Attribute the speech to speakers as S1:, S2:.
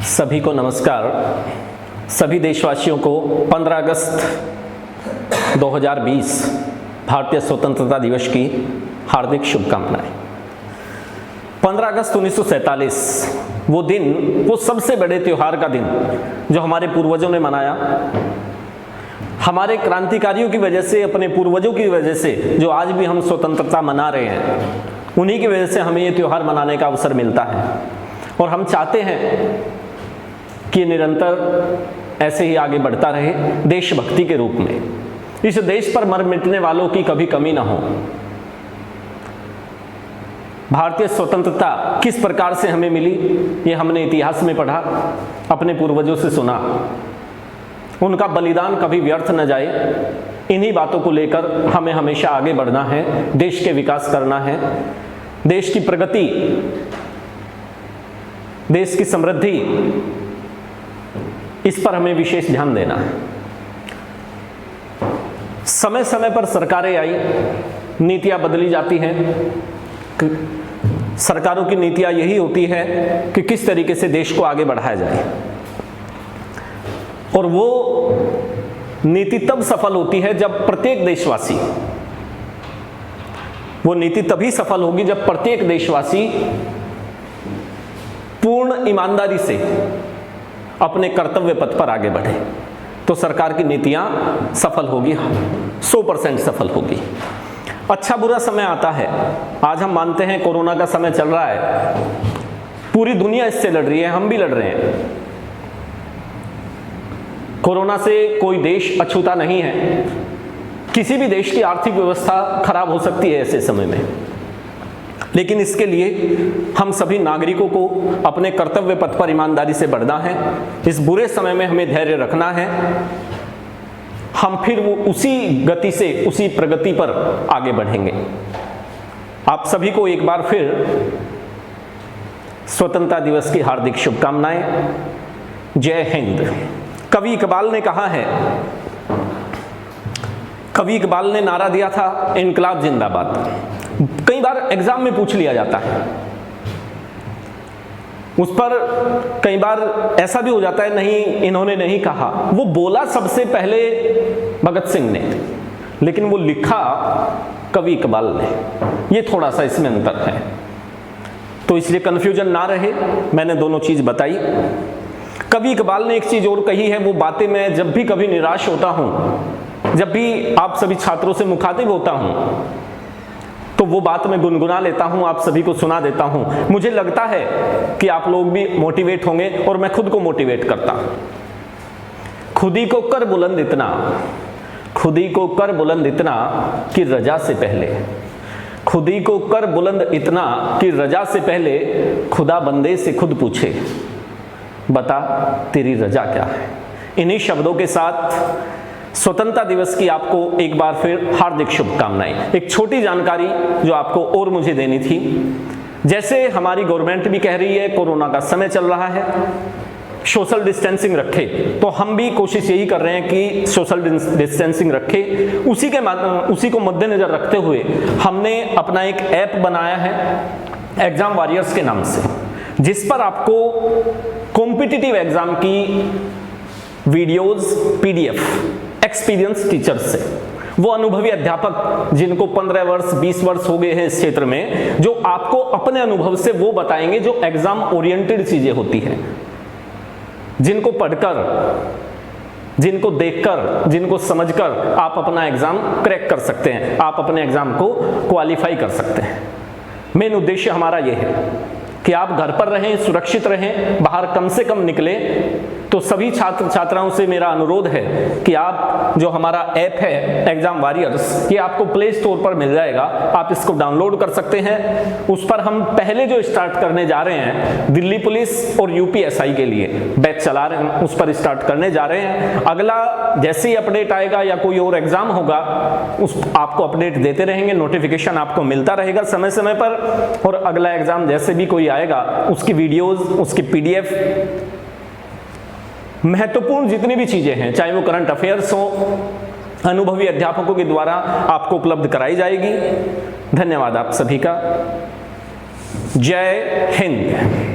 S1: सभी को नमस्कार। सभी देशवासियों को 15 अगस्त 2020 भारतीय स्वतंत्रता दिवस की हार्दिक शुभकामनाएं। 15 अगस्त 1947 वो दिन, वो सबसे बड़े त्योहार का दिन जो हमारे पूर्वजों ने मनाया। हमारे क्रांतिकारियों की वजह से, अपने पूर्वजों की वजह से जो आज भी हम स्वतंत्रता मना रहे हैं, उन्हीं की वजह से हमें ये त्योहार मनाने का अवसर मिलता है। और हम चाहते हैं कि निरंतर ऐसे ही आगे बढ़ता रहे, देशभक्ति के रूप में। इस देश पर मर मिटने वालों की कभी कमी ना हो। भारतीय स्वतंत्रता किस प्रकार से हमें मिली, ये हमने इतिहास में पढ़ा, अपने पूर्वजों से सुना। उनका बलिदान कभी व्यर्थ न जाए, इन्हीं बातों को लेकर हमें हमेशा आगे बढ़ना है, देश के विकास करना है, देश की प्रगति, देश की समृद्धि, इस पर हमें विशेष ध्यान देना है। समय समय पर सरकारें आई, नीतियां बदली जाती हैं। सरकारों की नीतियां यही होती है कि किस तरीके से देश को आगे बढ़ाया जाए, और वो नीति तब सफल होती है जब प्रत्येक देशवासी, वो नीति तभी सफल होगी जब प्रत्येक देशवासी पूर्ण ईमानदारी से अपने कर्तव्य पथ पर आगे बढ़े, तो सरकार की नीतियां सफल होगी, 100% सफल होगी। अच्छा बुरा समय आता है, आज हम मानते हैं कोरोना का समय चल रहा है, पूरी दुनिया इससे लड़ रही है, हम भी लड़ रहे हैं। कोरोना से कोई देश अछूता नहीं है, किसी भी देश की आर्थिक व्यवस्था खराब हो सकती है ऐसे समय में, लेकिन इसके लिए हम सभी नागरिकों को अपने कर्तव्य पथ पर ईमानदारी से बढ़ना है। इस बुरे समय में हमें धैर्य रखना है, हम फिर वो उसी गति से, उसी प्रगति पर आगे बढ़ेंगे। आप सभी को एक बार फिर स्वतंत्रता दिवस की हार्दिक शुभकामनाएं। जय हिंद। कवि इकबाल ने कहा है, कवि इकबाल ने नारा दिया था, इनकलाब जिंदाबाद। कई बार एग्जाम में पूछ लिया जाता है, उस पर कई बार ऐसा भी हो जाता है, नहीं इन्होंने नहीं कहा, वो बोला सबसे पहले भगत सिंह ने, लेकिन वो लिखा कवि इकबाल ने। ये थोड़ा सा इसमें अंतर है, तो इसलिए कंफ्यूजन ना रहे, मैंने दोनों चीज बताई। कवि इकबाल ने एक चीज और कही है, वो बातें मैं जब भी कभी निराश होता हूं, जब भी आप सभी छात्रों से मुखातिब होता हूं, तो वो बात मैं गुनगुना लेता हूं, आप सभी को सुना देता हूं। मुझे लगता है कि आप लोग भी मोटिवेट होंगे, और मैं खुद को मोटिवेट करता हूं। खुदी को कर बुलंद इतना, खुदी को कर बुलंद इतना कि रजा से पहले, खुदी को कर बुलंद इतना कि रजा से पहले खुदा बंदे से खुद पूछे, बता तेरी रजा क्या है। इन्हीं शब्दों के साथ स्वतंत्रता दिवस की आपको एक बार फिर हार्दिक शुभकामनाएं। एक छोटी जानकारी जो आपको और मुझे देनी थी, जैसे हमारी गवर्नमेंट भी कह रही है कोरोना का समय चल रहा है, सोशल डिस्टेंसिंग रखे, तो हम भी कोशिश यही कर रहे हैं कि सोशल डिस्टेंसिंग रखे। उसी को मद्देनजर रखते हुए हमने अपना एक ऐप बनाया है एग्जाम वॉरियर्स के नाम से, जिस पर आपको कॉम्पिटिटिव एग्जाम की वीडियोस, पीडीएफ, एक्सपीरियंस टीचर्स से, वो अनुभवी अध्यापक जिनको 15 वर्ष 20 वर्ष हो गए हैं इस क्षेत्र में, जो आपको अपने अनुभव से वो बताएंगे जो एग्जाम ओरिएंटेड चीजें होती हैं, जिनको पढ़कर, जिनको देखकर, जिनको समझकर आप अपना एग्जाम क्रैक कर सकते हैं, आप अपने एग्जाम को क्वालिफाई कर सकते हैं। मेन उद्देश्य हमारा ये है कि आप घर पर रहें, सुरक्षित रहें, बाहर कम से कम निकले। तो सभी छात्र छात्राओं से मेरा अनुरोध है कि आप, जो हमारा ऐप है एग्जाम वॉरियर्स, ये आपको प्ले स्टोर पर मिल जाएगा, आप इसको डाउनलोड कर सकते हैं। उस पर हम पहले जो स्टार्ट करने जा रहे हैं, दिल्ली पुलिस और यूपीएसआई के लिए बैच चला रहे हैं, उस पर स्टार्ट करने जा रहे हैं। अगला जैसे ही अपडेट आएगा या कोई और एग्जाम होगा, उस आपको अपडेट देते रहेंगे, नोटिफिकेशन आपको मिलता रहेगा समय समय पर। और अगला एग्जाम जैसे भी कोई आएगा, उसकी वीडियोज, उसकी पीडीएफ, महत्वपूर्ण जितनी भी चीजें हैं, चाहे वो करंट अफेयर्स हो, अनुभवी अध्यापकों के द्वारा आपको उपलब्ध कराई जाएगी। धन्यवाद आप सभी का। जय हिंद।